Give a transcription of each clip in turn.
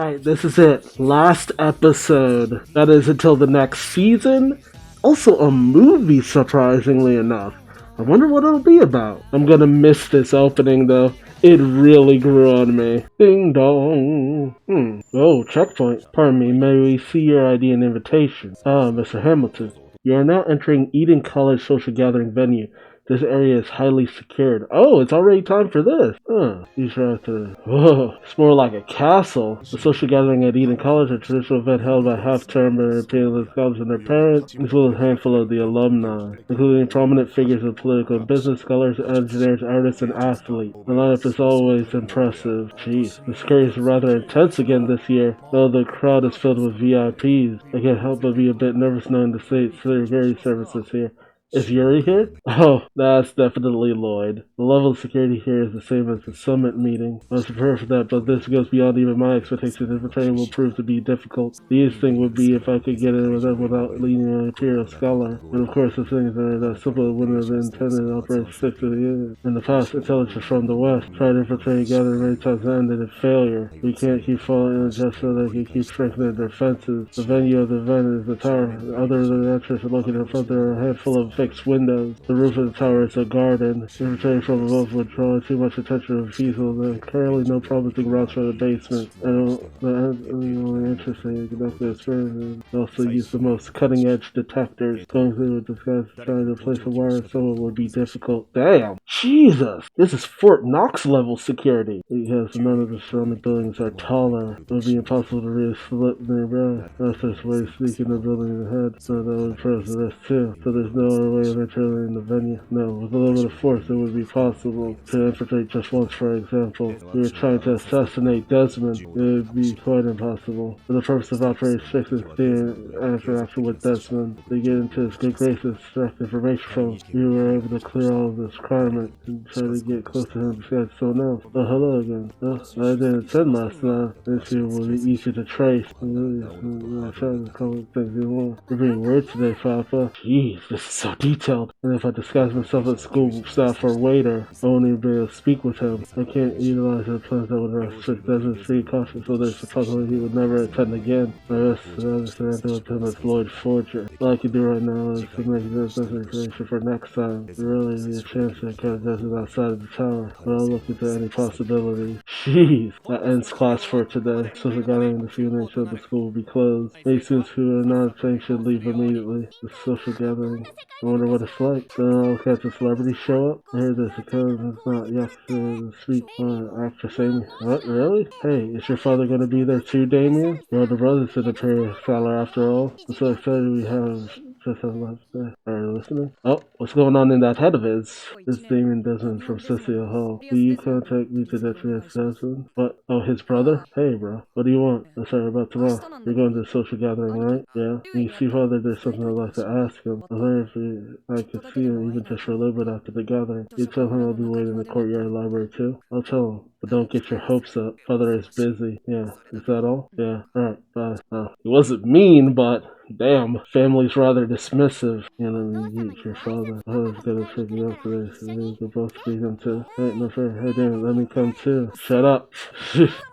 Alright, this is it. Last episode. That is until the next season. Also a movie, surprisingly enough. I wonder what it'll be about. I'm gonna miss this opening though. It really grew on me. Ding dong. Oh, checkpoint. Pardon me, may we see your ID and invitation? Ah, Mr. Hamilton. You are now entering Eden College social gathering venue. This area is highly secured. Oh, it's already time for this. These are at the... Whoa, it's more like a castle. The social gathering at Eden College, a traditional event held by half-term penniless scholars and their parents, as well as a handful of the alumni, including prominent figures of political and business scholars, engineers, artists, and athletes. The lineup is always impressive. Jeez, the security is rather intense again this year, though the crowd is filled with VIPs. I can't help but be a bit nervous knowing the state security services here. Is Yuri here? Oh, that's definitely Lloyd. The level of security here is the same as the summit meeting. I was prepared for that, but this goes beyond even my expectations. Infiltrating will prove to be difficult. The easiest thing would be if I could get in with them without leading an Imperial Scholar. And of course, the things that are that simple wouldn't have been intended to operate stick to the end. In the past, intelligence from the West tried infiltrating gathering many times and ended in failure. We can't keep falling in just so they can keep strengthening their defenses. The venue of the event is the tower. Other than the entrance located in front, there are a handful of fixed windows. The roof of the tower is a garden. Infiltrating from above would draw too much attention of people. There are currently no promising routes for the basement. The only interesting connected experience is also use the most cutting-edge detectors. Going through a disguise trying to place a wire in someone would be difficult. Damn! Jesus! This is Fort Knox level security. Because none of the surrounding buildings are taller. It would be impossible to really slip nearby. Unless there's ways to sneak in the building ahead. So that would pose a risk too. So there's no other way of entering in the venue. No, with a little bit of force it would be possible to infiltrate just once, for example. We were trying to assassinate Desmond. It would be quite impossible. For the purpose of Operation 6 is the interaction with Desmond. They get into his good graces, extract information from him. We were able to clear all of this crime and try to get close to him besides someone else. Oh, hello again. Oh, I didn't send last night. This year will be easy to trace. I'm trying to come with things you want. You're being weird today, Papa. Jeez, this is so detailed. And if I disguise myself as school staff or waiter, I won't even be able to speak with him. I can't utilize the plans that would restrict Desmond's free caution, so there's a possibility he would never attend again. I guess I understand with him as Lloyd Forger. All I can do right now is to make this information for next time. There really be a chance to catch Desmond outside of the tower, but I'll look into any possibility. Jeez, that ends class for today. Social gathering this evening so the school will be closed. Any students who are not saying should leave immediately. The social gathering. I wonder what it's like. Then I'll catch a celebrity show up. I heard this because it's not yet to speak actress Amy. What, really? Hey, is your father gonna be there too, Damien? Your older brother's an Imperial Scholar after all. I'm so excited we have just have left there. Are you listening? Oh, what's going on in that head of his? This Damien Desmond from Cecil Hall. Will you contact me to detonate Desmond? What? Oh, his brother? Hey, bro. What do you want? I'm sorry about tomorrow. You're going to the social gathering, right? Yeah. You see whether there's something I'd like to ask him. I wonder if I could see him even just for a little bit after the gathering. You tell him I'll be waiting in the courtyard library too? I'll tell him. But don't get your hopes up. Father is busy. Yeah. Is that all? Yeah. Alright, bye. It wasn't mean, but damn, family's rather dismissive. You know, you meet your father. I was gonna pick you up today, so we could both see him too. Hey, no fair. Hey, Damien, let me come too. Shut up.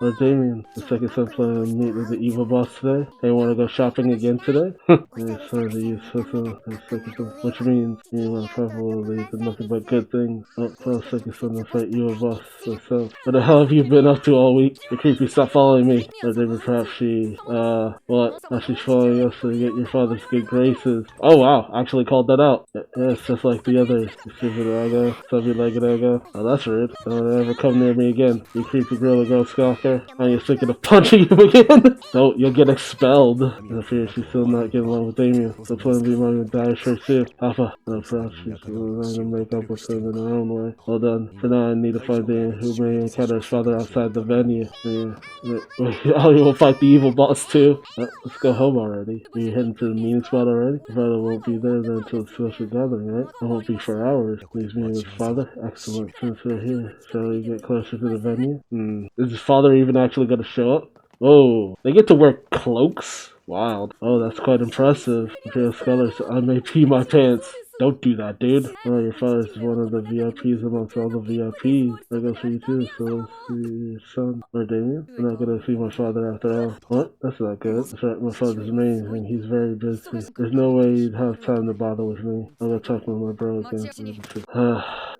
Or Damien, the second son planning to meet with the evil boss today. Hey, wanna go shopping again today? Yeah, sorry to use second son. Which means you want to probably do nothing but good things. Oh, tell second son to fight evil boss herself. What the hell have you been up to all week? The creepy, stop following me. Or David, perhaps she, what? Now she's following us to get your father's good graces. Oh wow, actually called that out. Yeah, it's just like the others. You stupid Aggo, stubby-legged Aggo. Oh, that's rude. Don't ever come near me again, you creepy gorilla girl stalker. Are you thinking of punching him again? No, you'll get expelled. I fear she's still not getting along with Damien. The plan to be mine and die sure too. Papa, no, perhaps she's gonna make up with him in her own way. Well done. For now, I need to find Damien who may encounter his father outside the venue. Oh, you will fight the evil boss too? Let's go home already. Are you heading to the meeting spot already? Your father won't be there then until the social gathering, right? It won't be for hours. Please meet with father? Excellent. Since we're here, shall we get closer to the venue? Is his father even actually gonna show up? Oh, they get to wear cloaks? Wild. Oh, that's quite impressive. Imperial scholars, I may pee my pants. Don't do that, dude. Oh, your father's one of the VIPs amongst all the VIPs. That goes for you too, so let's see your son. Or Damien? I'm not gonna see my father after all. What? That's not good. That's right, my father's amazing. He's very busy. There's no way he'd have time to bother with me. I'm gonna talk with my bro again.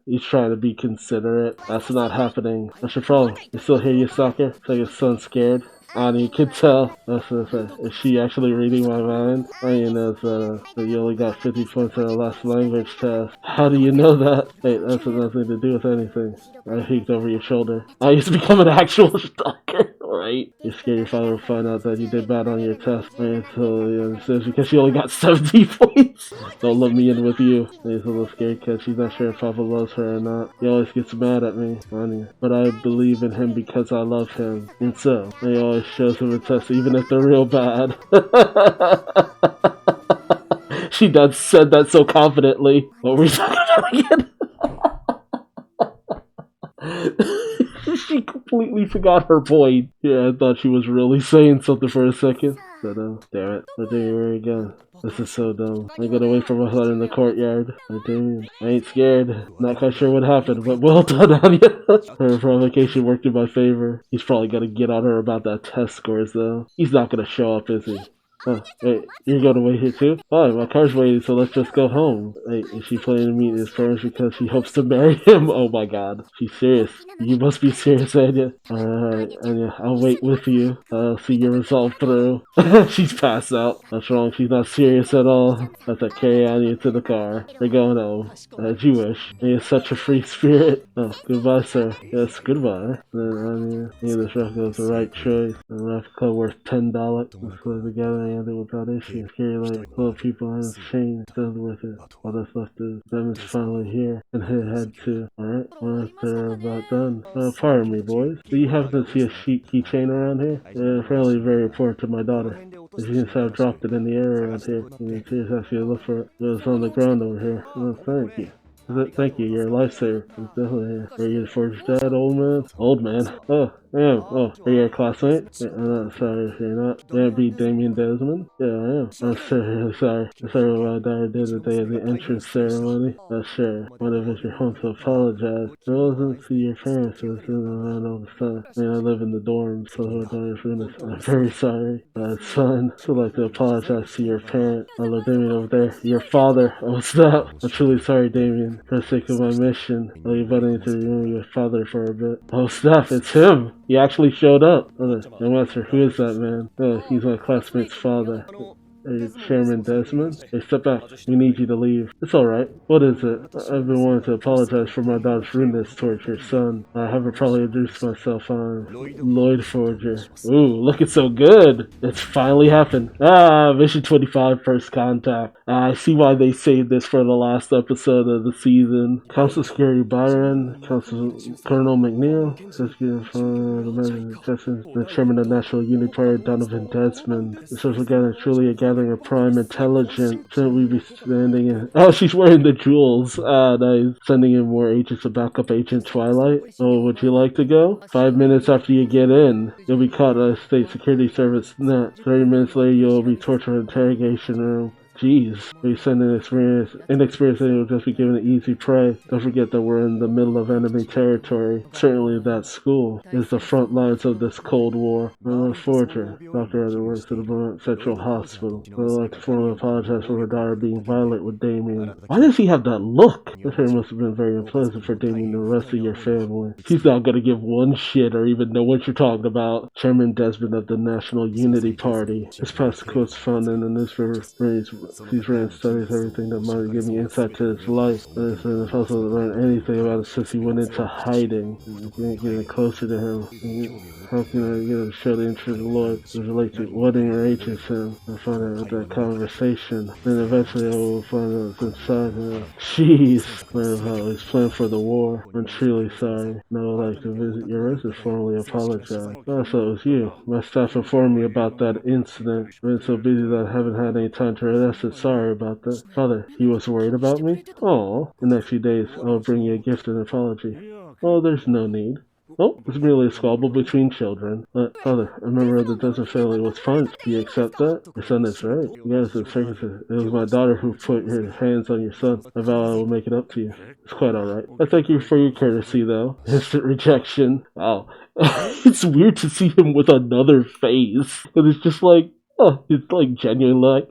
He's trying to be considerate. That's not happening. What's your problem? You still hear your soccer? It's like your son's scared. And you can tell. That's what I said. Is she actually reading my mind? All you know is that you only got 50 points on the last language test. How do you know that? Hey, that's has nothing to do with anything. I peeked over your shoulder. I used to become an actual stalker, right? You're scared your father will find out that you did bad on your test. And so, it's because you only got 70 points. Don't let me in with you. He's a little scared because she's not sure if Papa loves her or not. He always gets mad at me, honey. But I believe in him because I love him. And so, they always shows him a test, even if they're real bad. She said that so confidently. What were you talking about again? She completely forgot her point. Yeah, I thought she was really saying something for a second. But damn it. I think we're again. This is so dumb. I gotta wait for my son in the courtyard. I ain't scared. Not quite sure what happened, but well done on you. Her provocation worked in my favor. He's probably gonna get on her about that test scores though. He's not gonna show up, is he? Oh, wait, you're gonna wait here too? Fine, my car's waiting, so let's just go home. Wait, is she planning to meet his parents because she hopes to marry him? Oh my god, she's serious. You must be serious, Anya. Alright, Anya, I'll wait with you. I'll see your resolve through. She's passed out. What's wrong? She's not serious at all. Let's carry Anya to the car. We're going home. As you wish. He is such a free spirit. Oh, goodbye, sir. Yes, goodbye. Then Anya, this replica is the right choice. A replica worth $10. Let's go together. It without issue. Scary like 12 people on his chain still with it. All that's left is them is finally here and hit head too. Alright, well they're about done. Pardon me boys. Do you happen to see a sheet keychain around here? Apparently very important to my daughter. If you have dropped it in the air around here, you just have to look for it. It was on the ground over here. Oh, thank you. Thank you, you're a lifesaver. It's definitely here. Are you the forged dad, old man? Old man? Oh, I am. Oh, are you a classmate? Yeah, I'm not sorry if you're not. May I be Damien Desmond? Yeah, I am. I'm really sorry. I'm sorry what my daughter did the day of the entrance ceremony. Sure. One of us your home to apologize. I wasn't to your parents, so it's around all the time. I mean, I live in the dorms, so her daughter's goodness. I'm very sorry. Son, I'd like to apologize to your parent. I love Damien over there. Your father. Oh, stop. I'm truly sorry, Damien. For the sake of my mission, I'll be butting to remove your father for a bit. Oh, stop. It's him. He actually showed up. No master, who is that man? Oh, he's my classmate's father. Chairman Desmond? Hey, step back. We need you to leave. It's alright. What is it? I've been wanting to apologize for my daughter's rudeness towards your son. I haven't probably introduced myself on Lloyd Forger. Ooh, looking so good. It's finally happened. Mission 25, First Contact. I see why they saved this for the last episode of the season. Council Security Byron, Council Colonel McNeil, the Chairman of the National Unity Party, Donovan Desmond. This was again truly a gathering of prime intelligence. Shouldn't we be standing in? Oh, she's wearing the jewels. Nice. Sending in more agents to back up Agent Twilight. Oh, would you like to go? 5 minutes after you get in, you'll be caught at a state security service net. 30 minutes later, you'll be tortured in an interrogation room. Jeez, we send an inexperienced will just be given an easy prey. Don't forget that we're in the middle of enemy territory. Certainly that school is the front lines of this Cold War. I'm a forger. Dr. Other works at the Vermont Central Hospital. I'd like to formally apologize for her daughter being violent with Damien. Why does he have that look? This hair must have been very unpleasant for Damien and the rest of your family. He's not gonna give one shit or even know what you're talking about. Chairman Desmond of the National Unity Party. This past quotes found in the newspaper he's ran studies everything that might give me insight to his life. But it's impossible to learn anything about it since he went into hiding. You can't get closer to him. How can I get him to show the interest of the Lord as relate to what enrages him? I find out with that conversation. Then eventually I will find out what's inside him. Jeez. Learn how he's planned for the war. I'm truly sorry. Now I would like to visit your residence formally apologize. Oh, so it was you. My staff informed me about that incident. I've been so busy that I haven't had any time to rest. Sorry about that. Father, he was worried about me? Oh, the next few days I'll bring you a gift and an apology. Oh, there's no need. Oh, it's merely a squabble between children. But, Father, a member of the Desert family was punched. Do you accept that? Your son is right. Yes, it's circumstances. It was my daughter who put her hands on your son. I vow I will make it up to you. It's quite alright. I thank you for your courtesy, though. Instant rejection. Wow. It's weird to see him with another face. And it's just like, oh, it's like genuinely like,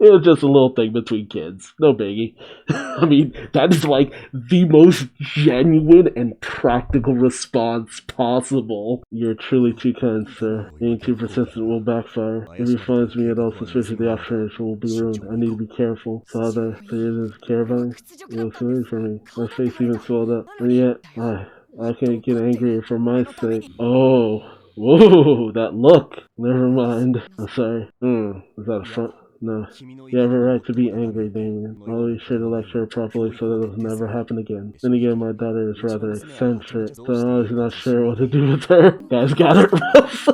it was just a little thing between kids. No biggie. I mean, that is like the most genuine and practical response possible. You're truly too kind, sir. Being too persistent will backfire. If he finds me at all suspicious, the operation will be ruined. I need to be careful. Father, so you didn't care about me? It was familiar for me. My face even swelled up. And yet, I can't get angry for my sake. Oh. Whoa, that look. Never mind. I'm sorry. Is that a front? No. You have a right to be angry, Damien. I'll be sure to lecture her properly so that it'll never happen again. Then again, my daughter is rather eccentric, so I'm always not sure what to do with her. Guys got it rough.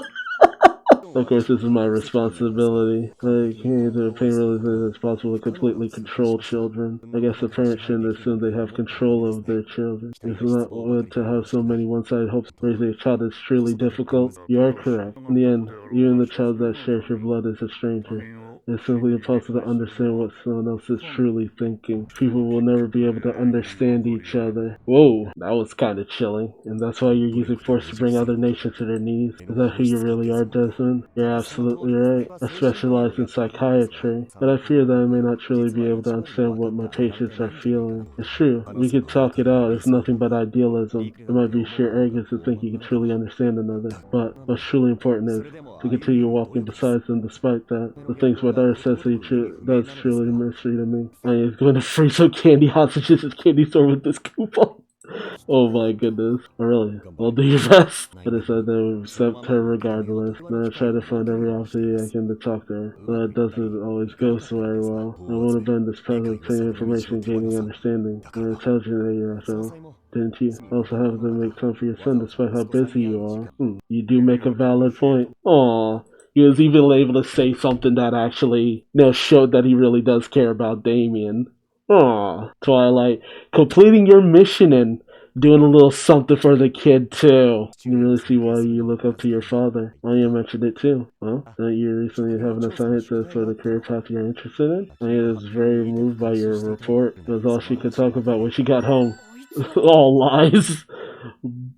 Of course, this is my responsibility. I came to a pain realization it's possible to completely control children. I guess a parent shouldn't assume they have control of their children. It's not good to have so many one-sided hopes. Raising a child is truly difficult. You are correct. In the end, even the child that shares your blood is a stranger. It's simply impossible to understand what someone else is truly thinking. People will never be able to understand each other. Whoa, that was kind of chilling. And that's why you're using force to bring other nations to their knees. Is that who you really are, Desmond? You're absolutely right. I specialize in psychiatry, but I fear that I may not truly be able to understand what my patients are feeling. It's true, we could talk it out. It's nothing but idealism. It might be sheer arrogance to think you can truly understand another. But what's truly important is to continue walking beside them despite that. The things my daughter says that's truly a mystery to me. I am going to free some candy hostages at the candy store with this coupon. Oh my goodness. Oh, really? I'll do your best. I decided I would accept her regardless. Then I try to find every opportunity I can to talk to her. But it doesn't always go so very well. I want to bend this puzzle, obtaining information, gaining understanding. I'm intelligent that you're after all. Didn't you? Also have to make time for your son despite how busy you are. You do make a valid point. Aww. He was even able to say something that actually, showed that he really does care about Damien. Aw, Twilight, completing your mission and doing a little something for the kid too. You really see why you look up to your father. You mentioned it too. Well, don't you recently have an assignment for the career path you're interested in? I was very moved by your report. It was all she could talk about when she got home. All lies.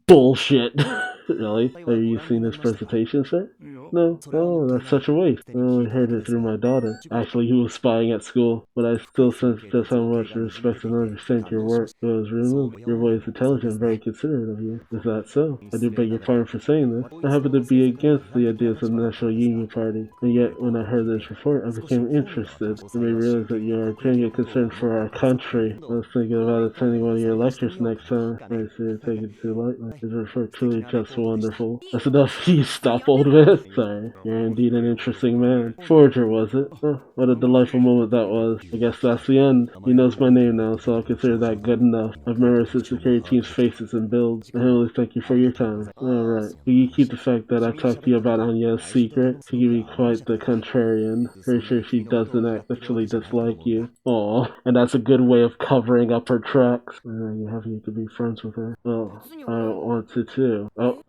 Bullshit. Really? Have you seen this presentation, sir? No. Oh, that's such a waste. I only heard it through my daughter. Actually, he was spying at school, but I still sense just how much respect and understand your work. It was removed. Your boy is intelligent and very considerate of you. Is that so? I do beg your pardon for saying this. I happen to be against the ideas of the National Union Party, and yet when I heard this report, I became interested. I may realize that you are genuinely concerned for our country. I was thinking about attending one of your lectures next time. I see you're taking it too lightly. This report truly just wonderful. That's enough. You stop, old man. Sorry. You're indeed an interesting man. Forger, was it? Oh, what a delightful moment that was. I guess that's the end. He knows my name now, so I'll consider that good enough. I've memorized the security team's faces and builds. I humbly thank you for your time. Alright. Will you keep the fact that I talked to you about Anya's secret? She can be quite the contrarian. Pretty sure she doesn't actually dislike you. Aw. And that's a good way of covering up her tracks. You're happy you could be friends with her. Well, I want to too. Oh.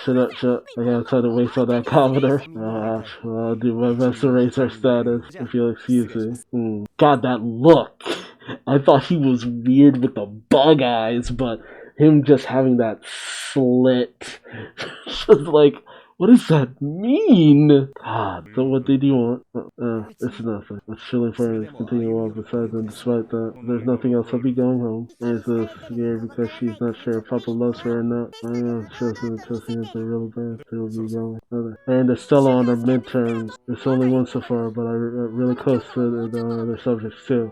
Shut up. I got time to waste on that commoner. Well, I'll do my best to raise our status, if you'll excuse me. God, that look! I thought he was weird with the bug eyes, but him just having that slit, just like, what does that mean? God, so what did you want? It's nothing. It's chilling friends continue on besides them despite that. There's nothing else, I'll be going home. And so scared because she's not sure if Papa loves her or not. I am trusting if they're really bad. They will be going. I earned a Stella on her midterms. It's only one so far, but I'm really close to the other subjects too.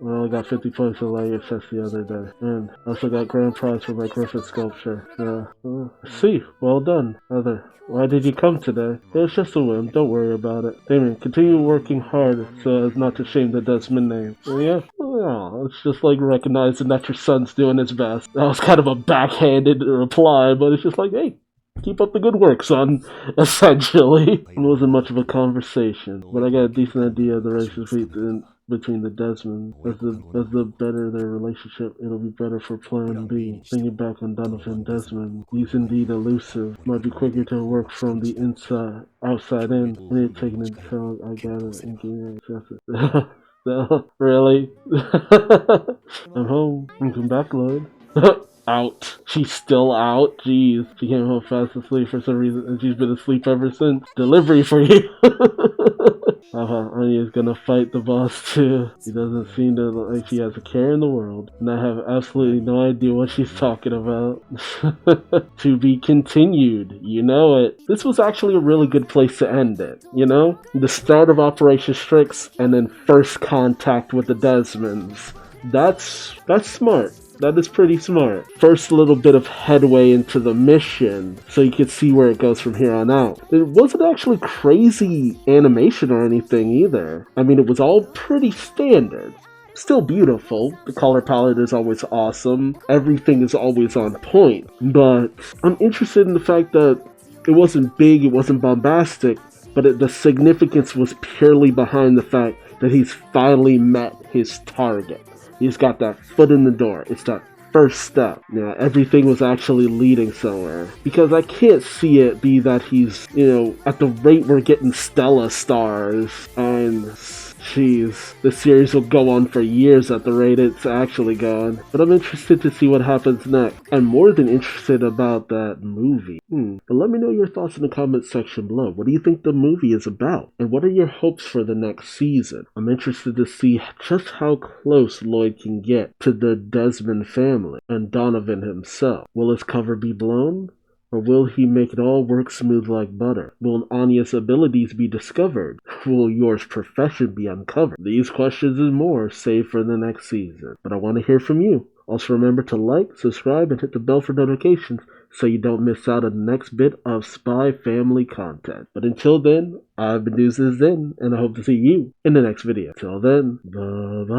I only got 50 points in language test the other day. And I also got grand prize for my Griffin sculpture. See, well done. Why did you come today? It was just a whim, don't worry about it. Damien, continue working hard so as not to shame the Desmond name. Yeah? Oh, it's just like recognizing that your son's doing his best. That was kind of a backhanded reply, but it's just like, hey, keep up the good work, son, essentially. It wasn't much of a conversation, but I got a decent idea of the races between the Desmonds. As the better their relationship, it'll be better for Plan B. Thinking back on Donovan Desmond, he's indeed elusive. Might be quicker to work from the outside in. I need to take an account. I got it and get it. So, really? I'm home. Welcome back, Lloyd. Out. She's still out. Jeez. She came home fast asleep for some reason, and she's been asleep ever since. Delivery for you. Anya's gonna fight the boss too. She doesn't seem to look like she has a care in the world, and I have absolutely no idea what she's talking about. To be continued. You know it. This was actually a really good place to end it, you know? The start of Operation Strix, and then first contact with the Desmonds. That's smart. That is pretty smart. First little bit of headway into the mission, so you can see where it goes from here on out. It wasn't actually crazy animation or anything either. I mean, it was all pretty standard. Still beautiful. The color palette is always awesome. Everything is always on point. But I'm interested in the fact that it wasn't big, it wasn't bombastic, but the significance was purely behind the fact that he's finally met his target. He's got that foot in the door. It's that first step. You know, everything was actually leading somewhere. Because I can't see it be that he's, you know, at the rate we're getting Stella stars, and jeez, the series will go on for years at the rate it's actually going. But I'm interested to see what happens next. I'm more than interested about that movie. But let me know your thoughts in the comments section below. What do you think the movie is about? And what are your hopes for the next season? I'm interested to see just how close Lloyd can get to the Desmond family and Donovan himself. Will his cover be blown? Or will he make it all work smooth like butter? Will Anya's abilities be discovered? Will Yor's profession be uncovered? These questions and more saved for the next season. But I want to hear from you. Also remember to like, subscribe, and hit the bell for notifications so you don't miss out on the next bit of Spy Family content. But until then, I've been Duuz-Diz-Din, and I hope to see you in the next video. Till then, bye-bye.